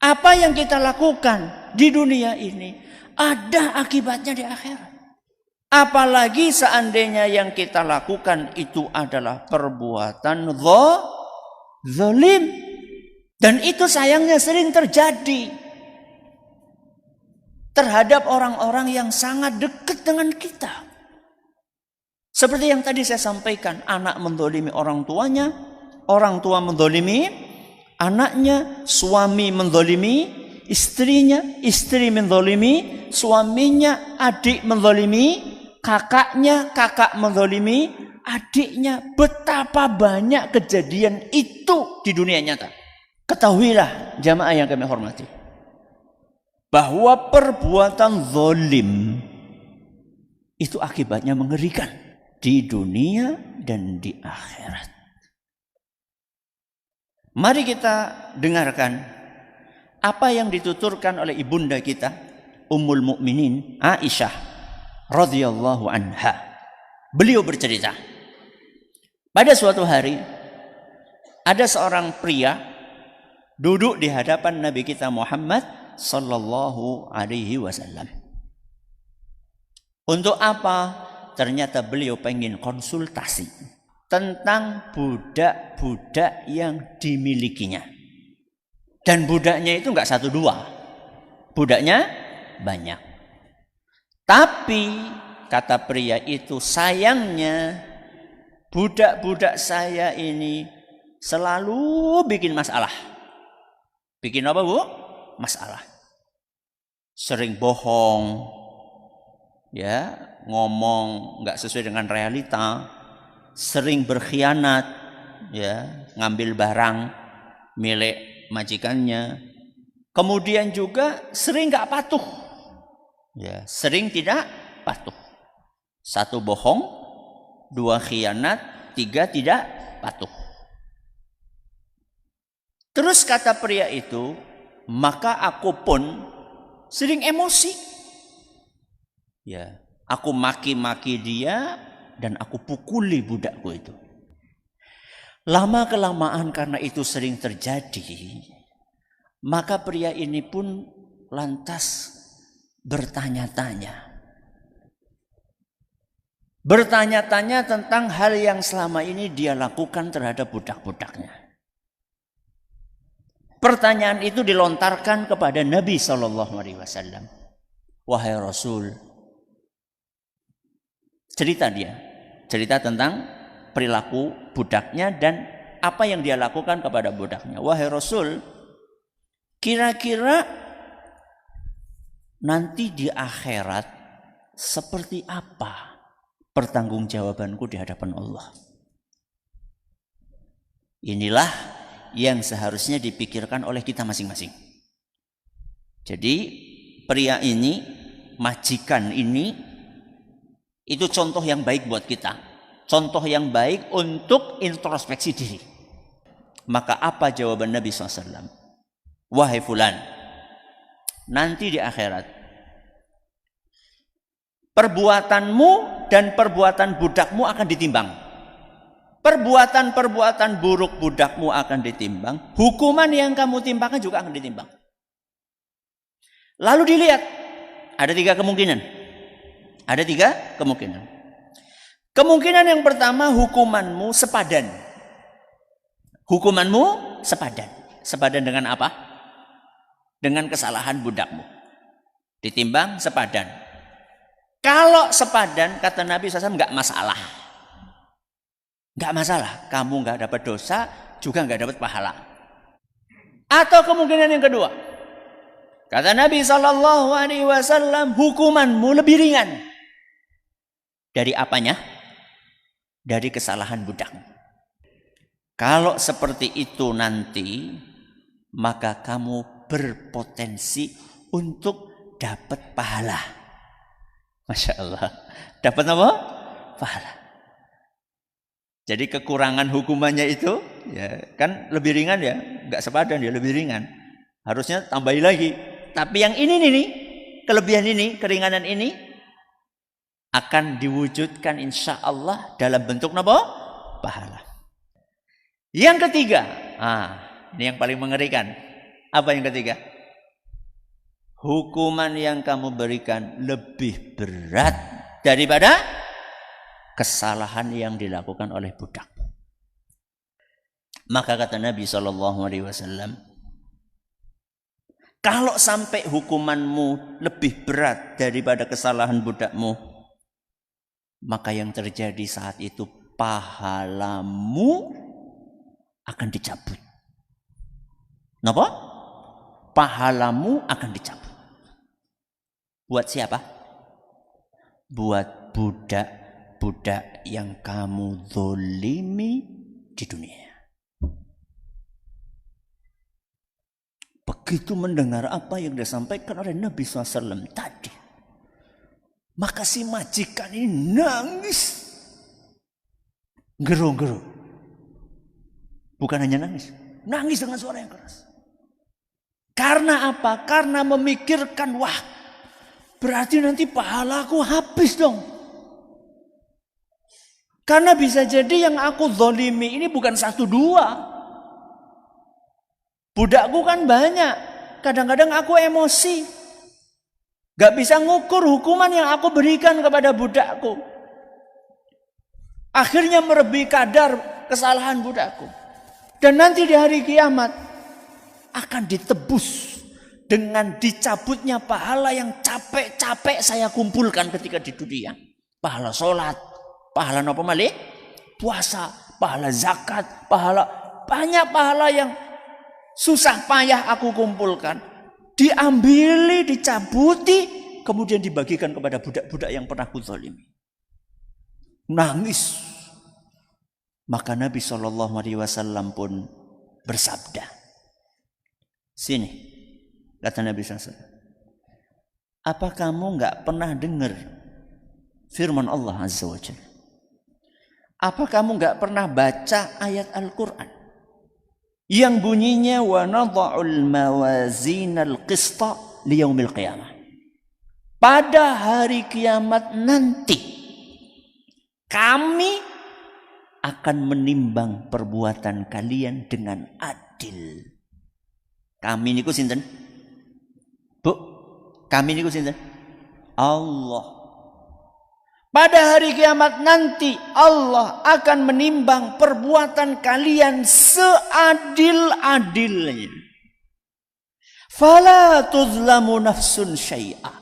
Apa yang kita lakukan di dunia ini ada akibatnya di akhirat. Apalagi seandainya yang kita lakukan itu adalah perbuatan zalim. Dan itu sayangnya sering terjadi terhadap orang-orang yang sangat dekat dengan kita. Seperti yang tadi saya sampaikan, anak mendolimi orang tuanya, orang tua mendolimi anaknya, suami mendolimi istrinya, istri mendolimi suaminya, adik mendolimi kakaknya, kakak mendolimi adiknya. Betapa banyak kejadian itu di dunia nyata. Ketahuilah jamaah yang kami hormati, bahwa perbuatan zalim itu akibatnya mengerikan di dunia dan di akhirat. Mari kita dengarkan apa yang dituturkan oleh ibunda kita Ummul Mukminin Aisyah radhiyallahu anha. Beliau bercerita, pada suatu hari ada seorang pria duduk di hadapan Nabi kita Muhammad sallallahu alaihi wasallam. Untuk apa? Ternyata beliau pengen konsultasi tentang budak-budak yang dimilikinya. Dan budaknya itu enggak satu dua, budaknya banyak. Tapi kata pria itu, sayangnya budak-budak saya ini selalu bikin masalah. Bikin apa, Bu? Masalah. Sering bohong, ya, ngomong nggak sesuai dengan realita, sering berkhianat, ya, ngambil barang milik majikannya. Kemudian juga sering nggak patuh. Ya, sering tidak patuh. 1 bohong, 2 khianat, 3 tidak patuh. Terus kata pria itu, maka aku pun sering emosi. Ya, aku maki-maki dia dan aku pukuli budakku itu. Lama kelamaan karena itu sering terjadi, maka pria ini pun lantas bertanya-tanya tentang hal yang selama ini dia lakukan terhadap budak-budaknya. Pertanyaan itu dilontarkan kepada Nabi SAW. Wahai Rasul, cerita tentang perilaku budaknya dan apa yang dia lakukan kepada budaknya. Wahai Rasul, kira-kira nanti di akhirat seperti apa pertanggungjawabanku di hadapan Allah? Inilah yang seharusnya dipikirkan oleh kita masing-masing. Jadi pria ini, majikan ini, itu contoh yang baik buat kita. Contoh yang baik untuk introspeksi diri. Maka apa jawaban Nabi SAW? Wahai fulan, nanti di akhirat perbuatanmu dan perbuatan budakmu akan ditimbang. Perbuatan-perbuatan buruk budakmu akan ditimbang. Hukuman yang kamu timpakan juga akan ditimbang. Lalu dilihat, ada 3 kemungkinan. Ada 3 kemungkinan. Kemungkinan yang pertama, hukumanmu sepadan. Hukumanmu sepadan. Sepadan dengan apa? Dengan kesalahan budakmu. Ditimbang sepadan. Kalau sepadan, kata Nabi SAW, enggak masalah. Enggak masalah. Kamu enggak dapat dosa, juga enggak dapat pahala. Atau kemungkinan yang kedua, kata Nabi SAW, hukumanmu lebih ringan. Dari apanya? Dari kesalahan budakmu. Kalau seperti itu nanti, maka kamu berpotensi untuk dapat pahala. Masya Allah. Dapat apa? Pahala. Jadi kekurangan hukumannya itu, ya kan lebih ringan ya, nggak sepadan ya, lebih ringan. Harusnya tambahin lagi. Tapi yang ini nih, kelebihan ini, keringanan ini akan diwujudkan insya Allah dalam bentuk apa? Pahala. Yang ketiga, ini yang paling mengerikan. Apa yang ketiga? hukuman yang kamu berikan lebih berat daripada kesalahan yang dilakukan oleh budak. Maka kata Nabi SAW, kalau sampai hukumanmu lebih berat daripada kesalahan budakmu, maka yang terjadi saat itu pahalamu akan dicabut. Kenapa? Pahalamu akan dicabut. Buat siapa? Buat budak-budak yang kamu zolimi di dunia. Begitu mendengar apa yang disampaikan oleh Nabi SAW tadi, maka si majikan ini nangis. Gerung-gerung. Bukan hanya nangis. Nangis dengan suara yang keras. Karena apa? Karena memikirkan, wah, berarti nanti pahalaku habis dong. Karena bisa jadi yang aku zolimi ini bukan 1, 2. Budakku kan banyak. Kadang-kadang aku emosi. Gak bisa ngukur hukuman yang aku berikan kepada budakku. Akhirnya melebihi kadar kesalahan budakku. Dan nanti di hari kiamat akan ditebus dengan dicabutnya pahala yang capek-capek saya kumpulkan ketika di dunia. Pahala sholat, pahala apa malih? Puasa, pahala zakat, banyak pahala yang susah payah aku kumpulkan. Diambili, dicabuti, kemudian dibagikan kepada budak-budak yang pernah kuzalimi. Nangis. Maka Nabi SAW pun bersabda. Sini, kata Nabi SAW. Apa kamu gak pernah dengar firman Allah Azza wa Jalla? Apa kamu gak pernah baca ayat Al-Quran yang bunyinya wa nadha'ul mawazinal qista liyaumil qiyamah? Pada hari kiamat nanti kami akan menimbang perbuatan kalian dengan adil. Kami niku sinten? Bu, kami niku sinten? Allah. Pada hari kiamat nanti Allah akan menimbang perbuatan kalian seadil-adilnya. Fala tuzlamu nafsun syai'a.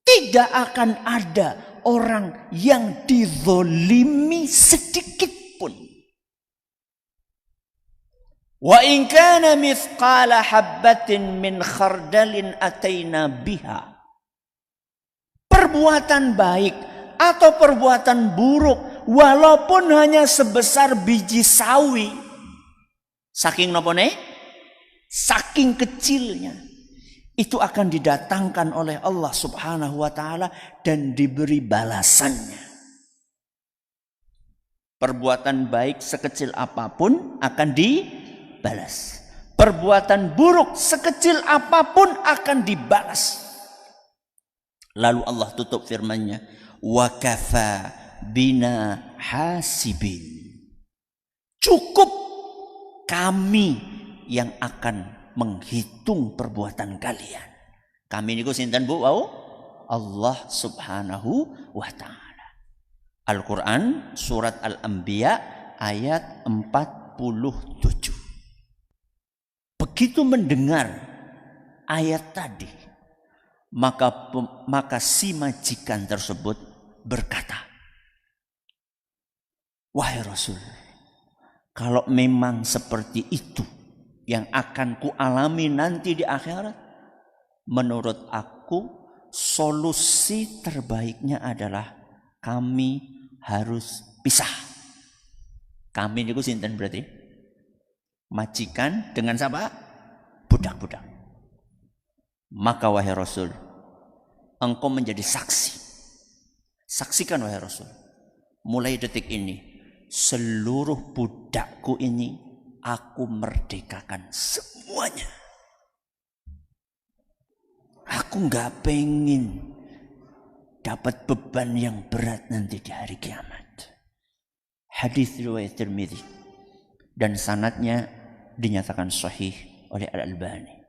Tidak akan ada orang yang dizolimi sedikit pun. Wa in kana mithqala habbatin min khardalin ataina biha. Perbuatan baik atau perbuatan buruk walaupun hanya sebesar biji sawi, saking napa ne? Saking kecilnya, itu akan didatangkan oleh Allah Subhanahu wa taala dan diberi balasannya. Perbuatan baik sekecil apapun akan dibalas. Perbuatan buruk sekecil apapun akan dibalas. Lalu Allah tutup firman-Nya, wa kafa bina hasibin. Cukup kami yang akan menghitung perbuatan kalian. Kami niku sinten Bu? Allah Subhanahu wa taala. Al-Quran surat Al-Anbiya ayat 47. Begitu mendengar ayat tadi, maka si majikan tersebut berkata, wahai Rasul, kalau memang seperti itu yang akan kualami nanti di akhirat, menurut aku solusi terbaiknya adalah kami harus pisah. Kami niku sinten berarti? Majikan dengan siapa? Budak-budak. Maka wahai Rasul, engkau menjadi saksi. Saksikan wahai Rasul, mulai detik ini seluruh budakku ini aku merdekakan semuanya. Aku gak pengen dapat beban yang berat nanti di hari kiamat. Hadis riwayat Tirmidzi dan sanadnya dinyatakan sahih oleh Al-Albani.